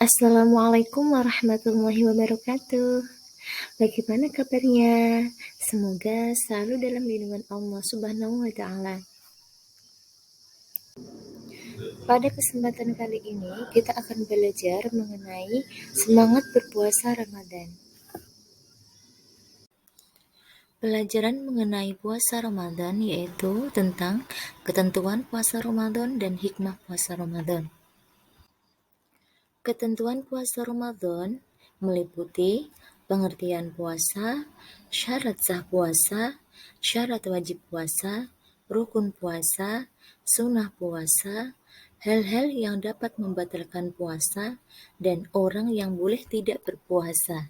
Assalamualaikum warahmatullahi wabarakatuh. Bagaimana kabarnya? Semoga selalu dalam lindungan Allah Subhanahu wa Ta'ala. Pada kesempatan kali ini, kita akan belajar mengenai semangat berpuasa Ramadan. Pelajaran mengenai puasa Ramadan yaitu tentang ketentuan puasa Ramadan dan hikmah puasa Ramadan. Ketentuan puasa Ramadan meliputi pengertian puasa, syarat sah puasa, syarat wajib puasa, rukun puasa, sunnah puasa, hal-hal yang dapat membatalkan puasa, dan orang yang boleh tidak berpuasa.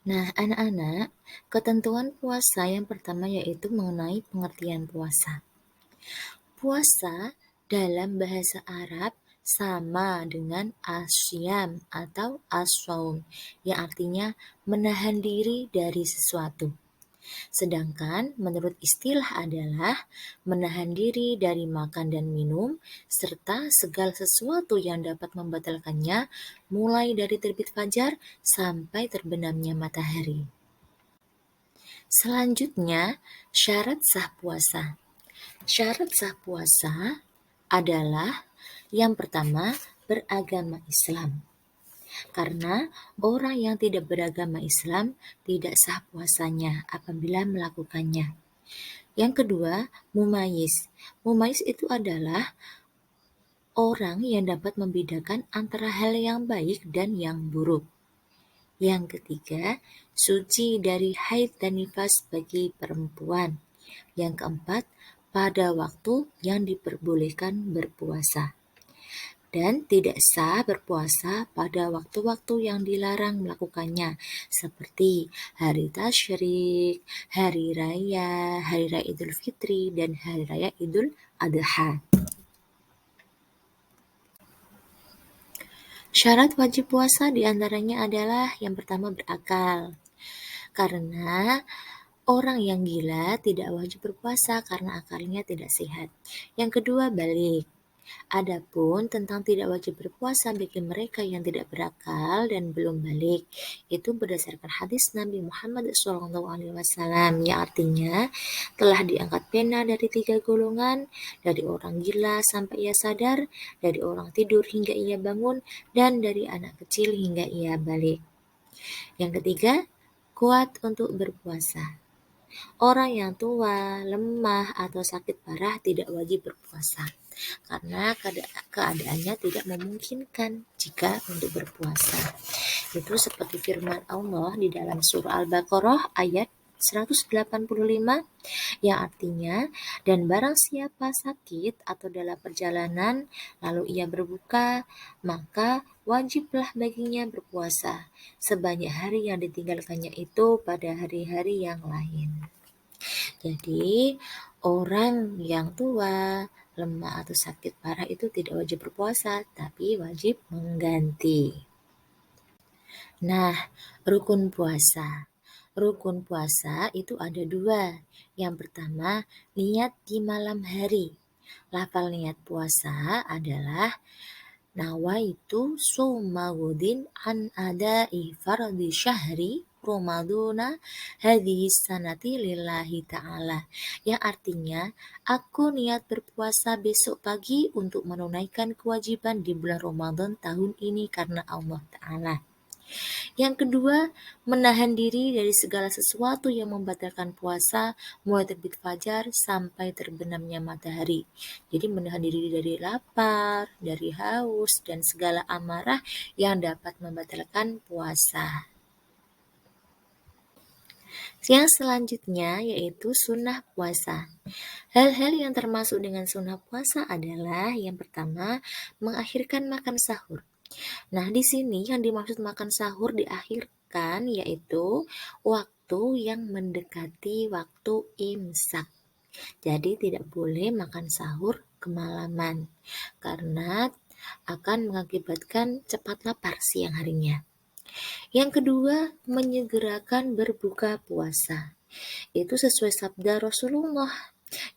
Nah, anak-anak, ketentuan puasa yang pertama yaitu mengenai pengertian puasa. Puasa dalam bahasa Arab sama dengan asyam atau as-shaum, yang artinya menahan diri dari sesuatu. Sedangkan menurut istilah adalah menahan diri dari makan dan minum, serta segala sesuatu yang dapat membatalkannya, mulai dari terbit fajar sampai terbenamnya matahari. Selanjutnya, syarat sah puasa. Syarat sah puasa adalah yang pertama, beragama Islam. Karena orang yang tidak beragama Islam tidak sah puasanya apabila melakukannya. Yang kedua, mumayyiz. Mumayyiz itu adalah orang yang dapat membedakan antara hal yang baik dan yang buruk. Yang ketiga, suci dari haid dan nifas bagi perempuan. Yang keempat, pada waktu yang diperbolehkan berpuasa. Dan tidak sah berpuasa pada waktu-waktu yang dilarang melakukannya, seperti hari tasyrik, hari raya Idul Fitri, dan hari raya Idul Adha. Syarat wajib puasa diantaranya adalah yang pertama berakal. Karena orang yang gila tidak wajib berpuasa karena akalnya tidak sehat. Yang kedua, balik. Adapun tentang tidak wajib berpuasa bagi mereka yang tidak berakal dan belum balik, itu berdasarkan hadis Nabi Muhammad SAW, yang artinya telah diangkat pena dari 3 golongan, dari orang gila sampai ia sadar, dari orang tidur hingga ia bangun, dan dari anak kecil hingga ia balik. Yang ketiga, kuat untuk berpuasa. Orang yang tua, lemah, atau sakit parah tidak wajib berpuasa karena keadaannya tidak memungkinkan jika untuk berpuasa. Itu seperti firman Allah di dalam surah Al-Baqarah ayat 185 yang artinya, dan barang siapa sakit atau dalam perjalanan lalu ia berbuka, maka wajiblah baginya berpuasa sebanyak hari yang ditinggalkannya itu pada hari-hari yang lain. Jadi, orang yang tua, lemah atau sakit parah itu tidak wajib berpuasa, tapi wajib mengganti. Nah, rukun puasa. Rukun puasa itu ada 2. Yang pertama, niat di malam hari. Lafal niat puasa adalah nawaitu summa ghadin an adai fardhi syahri Ramadana hadhihi sanati lillahi ta'ala, yang artinya aku niat berpuasa besok pagi untuk menunaikan kewajiban di bulan Ramadan tahun ini karena Allah Ta'ala. Yang kedua, menahan diri dari segala sesuatu yang membatalkan puasa mulai terbit fajar sampai terbenamnya matahari. Jadi menahan diri dari lapar, dari haus, dan segala amarah yang dapat membatalkan puasa. Yang selanjutnya yaitu sunnah puasa. Hal-hal yang termasuk dengan sunnah puasa adalah yang pertama, mengakhirkan makan sahur. Nah, di sini yang dimaksud makan sahur diakhirkan yaitu waktu yang mendekati waktu imsak. Jadi tidak boleh makan sahur kemalaman karena akan mengakibatkan cepat lapar siang harinya. Yang kedua, menyegerakan berbuka puasa. Itu sesuai sabda Rasulullah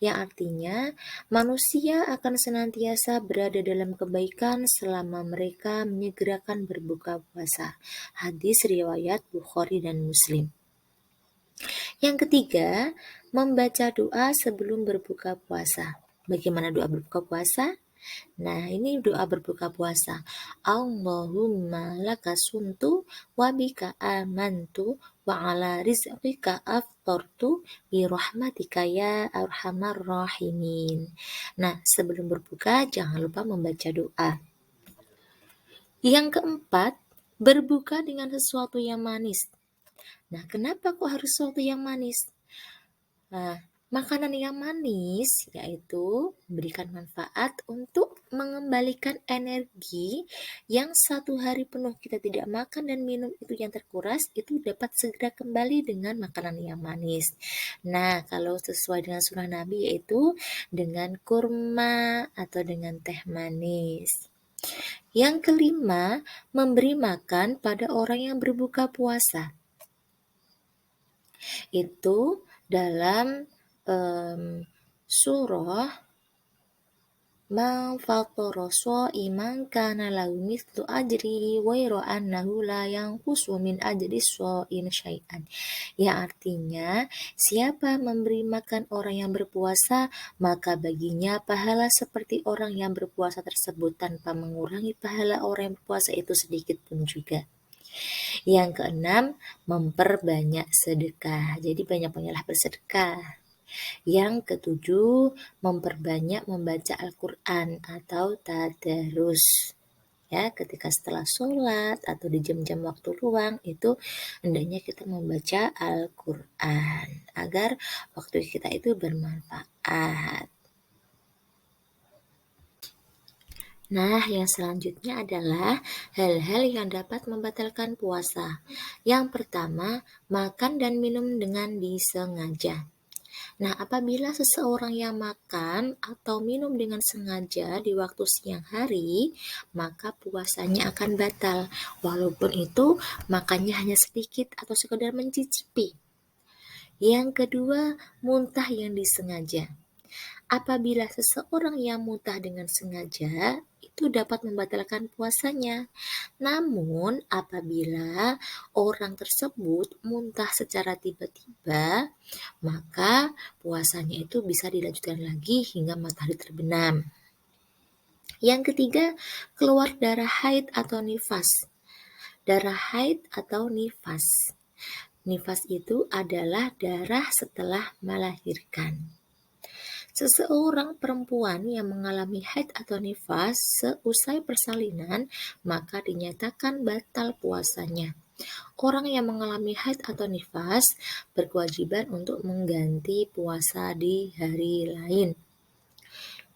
yang artinya manusia akan senantiasa berada dalam kebaikan selama mereka menyegerakan berbuka puasa. Hadis riwayat Bukhari dan Muslim. Yang ketiga, membaca doa sebelum berbuka puasa. Bagaimana doa berbuka puasa? Nah, ini doa berbuka puasa. Allahumma laka sumtu wa bika amantu wa ala rizqika aftartu bi rahmatika ya arhamar rahimin. Nah, sebelum berbuka jangan lupa membaca doa. Yang keempat, berbuka dengan sesuatu yang manis. Nah, kenapa kok harus sesuatu yang manis? Nah, makanan yang manis yaitu memberikan manfaat untuk mengembalikan energi yang satu hari penuh kita tidak makan dan minum itu yang terkuras, itu dapat segera kembali dengan makanan yang manis. Nah, kalau sesuai dengan sunnah Nabi yaitu dengan kurma atau dengan teh manis. Yang kelima, memberi makan pada orang yang berbuka puasa. Itu dalam surah Man fattara sha'iman kana lahu mithlu ajrihi ghaira annahu la yanqusu min ajri shaim syai'an. Yang artinya, siapa memberi makan orang yang berpuasa, maka baginya pahala seperti orang yang berpuasa tersebut tanpa mengurangi pahala orang yang berpuasa itu sedikit pun juga. Yang keenam, memperbanyak sedekah. Jadi banyak-banyaklah bersedekah. Yang ketujuh, memperbanyak membaca Al-Quran atau tadarus. Ya, ketika setelah sholat atau di jam-jam waktu luang itu hendaknya kita membaca Al-Quran agar waktu kita itu bermanfaat. Nah, yang selanjutnya adalah hal-hal yang dapat membatalkan puasa. Yang pertama, makan dan minum dengan disengaja. Nah, apabila seseorang yang makan atau minum dengan sengaja di waktu siang hari, maka puasanya akan batal. Walaupun itu makannya hanya sedikit atau sekedar mencicipi. Yang kedua, muntah yang disengaja. Apabila seseorang yang muntah dengan sengaja, itu dapat membatalkan puasanya. Namun, apabila orang tersebut muntah secara tiba-tiba, maka puasanya itu bisa dilanjutkan lagi hingga matahari terbenam. Yang ketiga, keluar darah haid atau nifas. Darah haid atau nifas. Nifas itu adalah darah setelah melahirkan. Seseorang perempuan yang mengalami haid atau nifas seusai persalinan, maka dinyatakan batal puasanya. Orang yang mengalami haid atau nifas berkewajiban untuk mengganti puasa di hari lain.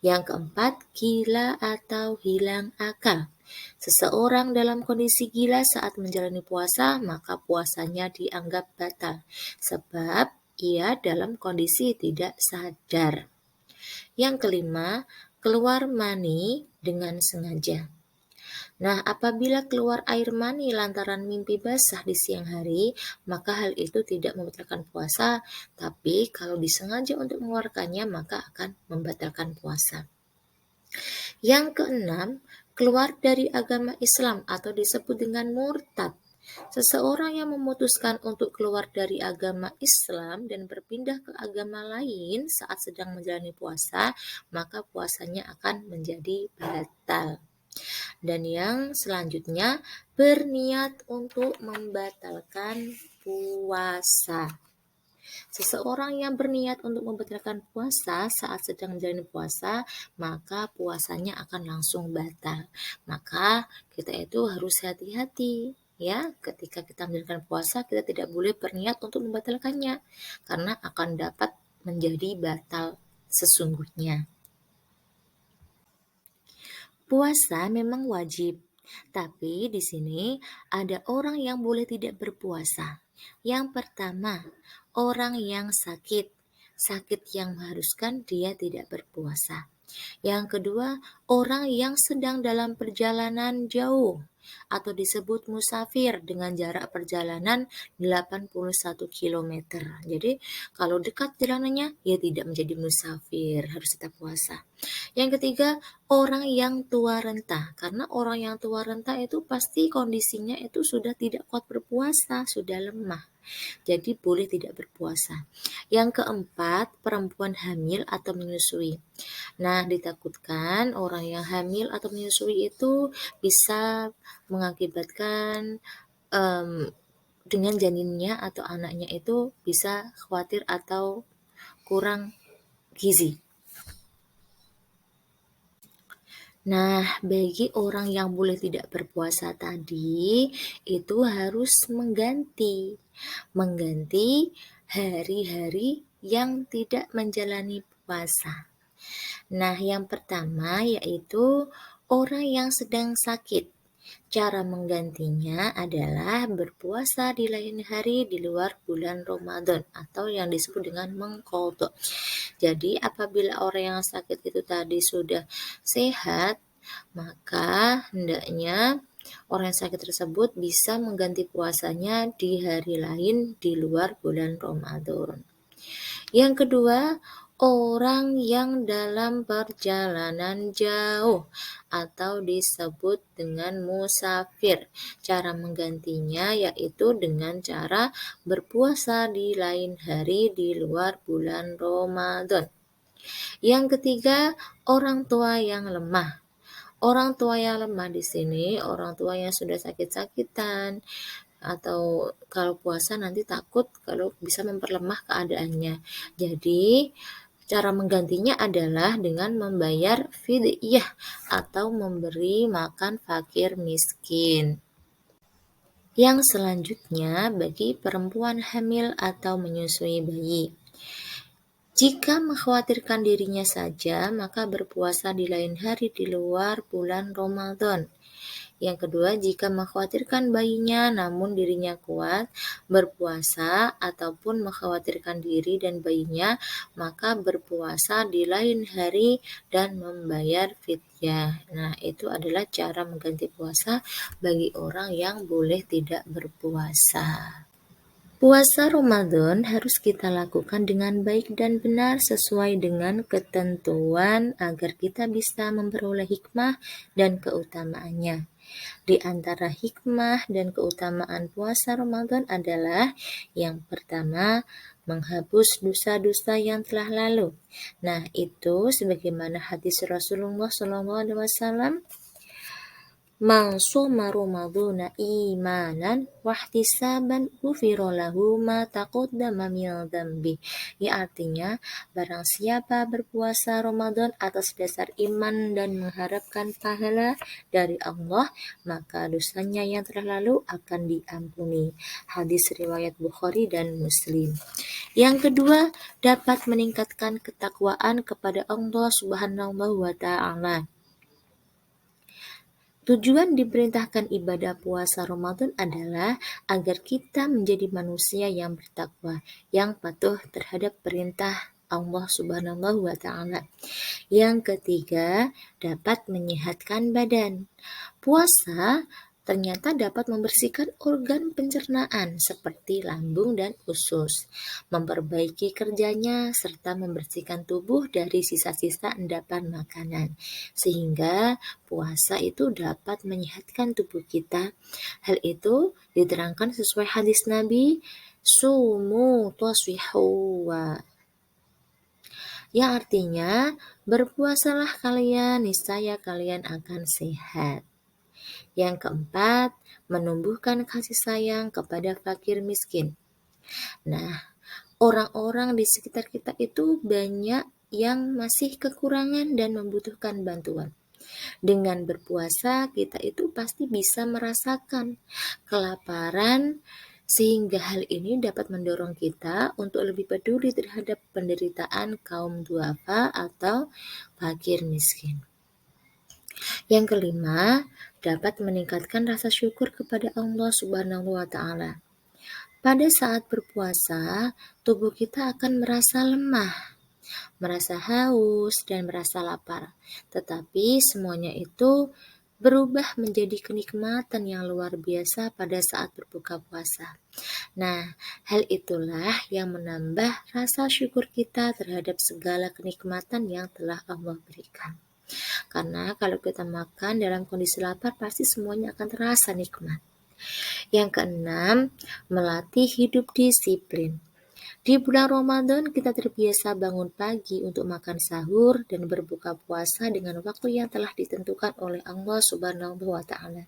Yang keempat, gila atau hilang akal. Seseorang dalam kondisi gila saat menjalani puasa, maka puasanya dianggap batal, sebab ia dalam kondisi tidak sadar. Yang kelima, keluar mani dengan sengaja. Nah, apabila keluar air mani lantaran mimpi basah di siang hari, maka hal itu tidak membatalkan puasa, tapi kalau disengaja untuk mengeluarkannya, maka akan membatalkan puasa. Yang keenam, keluar dari agama Islam atau disebut dengan murtad. Seseorang yang memutuskan untuk keluar dari agama Islam dan berpindah ke agama lain saat sedang menjalani puasa, maka puasanya akan menjadi batal. Dan yang selanjutnya, berniat untuk membatalkan puasa. Seseorang yang berniat untuk membatalkan puasa saat sedang menjalani puasa, maka puasanya akan langsung batal. Maka kita itu harus hati-hati ya, ketika kita menjalankan puasa kita tidak boleh berniat untuk membatalkannya karena akan dapat menjadi batal sesungguhnya. Puasa memang wajib, tapi di sini ada orang yang boleh tidak berpuasa. Yang pertama, orang yang sakit. Sakit yang mengharuskan dia tidak berpuasa. Yang kedua, orang yang sedang dalam perjalanan jauh atau disebut musafir dengan jarak perjalanan 81 kilometer. Jadi kalau dekat jalanannya, ya tidak menjadi musafir, harus tetap puasa. Yang ketiga, orang yang tua renta. Karena orang yang tua renta itu pasti kondisinya itu sudah tidak kuat berpuasa, sudah lemah. Jadi boleh tidak berpuasa. Yang keempat, perempuan hamil atau menyusui. Nah, ditakutkan orang yang hamil atau menyusui itu bisa mengakibatkan em, dengan janinnya atau anaknya itu bisa khawatir atau kurang gizi. Nah, bagi orang yang boleh tidak berpuasa tadi, itu harus mengganti hari-hari yang tidak menjalani puasa. Nah, yang pertama yaitu orang yang sedang sakit. Cara menggantinya adalah berpuasa di lain hari di luar bulan Ramadan atau yang disebut dengan mengqadha. Jadi apabila orang yang sakit itu tadi sudah sehat, maka hendaknya orang yang sakit tersebut bisa mengganti puasanya di hari lain di luar bulan Ramadan. Yang kedua, orang yang dalam perjalanan jauh atau disebut dengan musafir. Cara menggantinya yaitu dengan cara berpuasa di lain hari di luar bulan Ramadan. Yang ketiga, orang tua yang lemah. Orang tua yang lemah di sini, orang tua yang sudah sakit-sakitan, atau kalau puasa nanti takut kalau bisa memperlemah keadaannya. Jadi, cara menggantinya adalah dengan membayar fidyah atau memberi makan fakir miskin. Yang selanjutnya bagi perempuan hamil atau menyusui bayi. Jika mengkhawatirkan dirinya saja, maka berpuasa di lain hari di luar bulan Ramadan. Yang kedua, jika mengkhawatirkan bayinya namun dirinya kuat berpuasa ataupun mengkhawatirkan diri dan bayinya, maka berpuasa di lain hari dan membayar fidyah. Nah, itu adalah cara mengganti puasa bagi orang yang boleh tidak berpuasa. Puasa Ramadan harus kita lakukan dengan baik dan benar sesuai dengan ketentuan agar kita bisa memperoleh hikmah dan keutamaannya. Di antara hikmah dan keutamaan puasa Ramadan adalah yang pertama, menghapus dosa-dosa yang telah lalu. Nah, itu sebagaimana hadis Rasulullah SAW, "Man shoma Ramadhana imanan wahtisaban ghufira lahu ma taqaddama min dzambi." Ya artinya, barang siapa berpuasa Ramadan atas dasar iman dan mengharapkan pahala dari Allah, maka dosanya yang telah lalu akan diampuni. Hadis riwayat Bukhari dan Muslim. Yang kedua, dapat meningkatkan ketakwaan kepada Allah Subhanahu wa taala. Tujuan diperintahkan ibadah puasa Ramadan adalah agar kita menjadi manusia yang bertakwa, yang patuh terhadap perintah Allah Subhanahu wa taala. Yang ketiga, dapat menyehatkan badan. Puasa ternyata dapat membersihkan organ pencernaan seperti lambung dan usus, memperbaiki kerjanya, serta membersihkan tubuh dari sisa-sisa endapan makanan. Sehingga puasa itu dapat menyehatkan tubuh kita. Hal itu diterangkan sesuai hadis Nabi, "Sumu taswihu," yang artinya, berpuasalah kalian, niscaya kalian akan sehat. Yang keempat, menumbuhkan kasih sayang kepada fakir miskin. Nah, orang-orang di sekitar kita itu banyak yang masih kekurangan dan membutuhkan bantuan. Dengan berpuasa, kita itu pasti bisa merasakan kelaparan, sehingga hal ini dapat mendorong kita untuk lebih peduli terhadap penderitaan kaum duafa atau fakir miskin. Yang kelima, dapat meningkatkan rasa syukur kepada Allah Subhanahu wa taala. Pada saat berpuasa, tubuh kita akan merasa lemah. merasa haus, dan merasa lapar. Tetapi semuanya itu berubah menjadi kenikmatan yang luar biasa pada saat berbuka puasa. Nah, hal itulah yang menambah rasa syukur kita terhadap segala kenikmatan yang telah Allah berikan. Karena kalau kita makan dalam kondisi lapar, pasti semuanya akan terasa nikmat. Yang keenam, melatih hidup disiplin. Di bulan Ramadan kita terbiasa bangun pagi untuk makan sahur dan berbuka puasa dengan waktu yang telah ditentukan oleh Allah Subhanahu wa taala.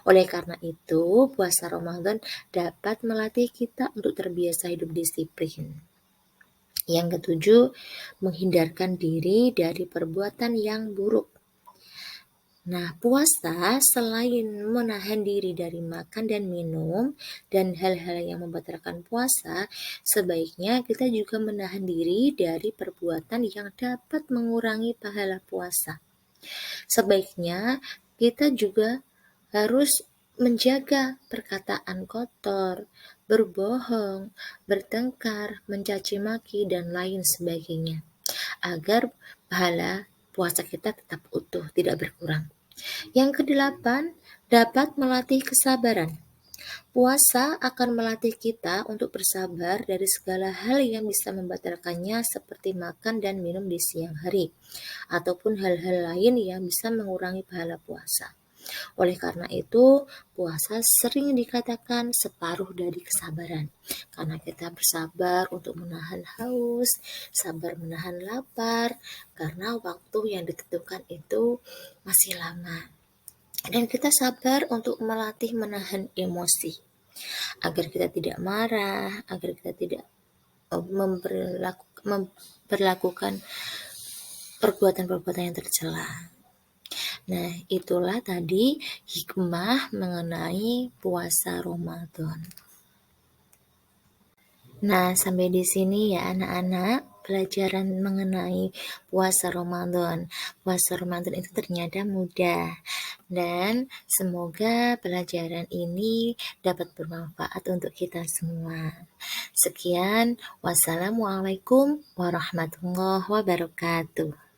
Oleh karena itu, puasa Ramadan dapat melatih kita untuk terbiasa hidup disiplin. Yang ketujuh, menghindarkan diri dari perbuatan yang buruk. Nah, puasa selain menahan diri dari makan dan minum dan hal-hal yang membatalkan puasa, sebaiknya kita juga menahan diri dari perbuatan yang dapat mengurangi pahala puasa. Sebaiknya kita juga harus menjaga perkataan kotor, berbohong, bertengkar, mencaci maki, dan lain sebagainya, agar pahala puasa kita tetap utuh, tidak berkurang. Yang kedelapan, dapat melatih kesabaran. Puasa akan melatih kita untuk bersabar dari segala hal yang bisa membatalkannya seperti makan dan minum di siang hari, ataupun hal-hal lain yang bisa mengurangi pahala puasa. Oleh karena itu, puasa sering dikatakan separuh dari kesabaran, karena kita bersabar untuk menahan haus, sabar menahan lapar, karena waktu yang ditentukan itu masih lama. Dan kita sabar untuk melatih menahan emosi, agar kita tidak marah, agar kita tidak memperlakukan perbuatan-perbuatan yang tercela. Nah, itulah tadi hikmah mengenai puasa Ramadan. Nah, sampai di sini ya anak-anak, pelajaran mengenai puasa Ramadan. Puasa Ramadan itu ternyata mudah. Dan semoga pelajaran ini dapat bermanfaat untuk kita semua. Sekian, wassalamualaikum warahmatullahi wabarakatuh.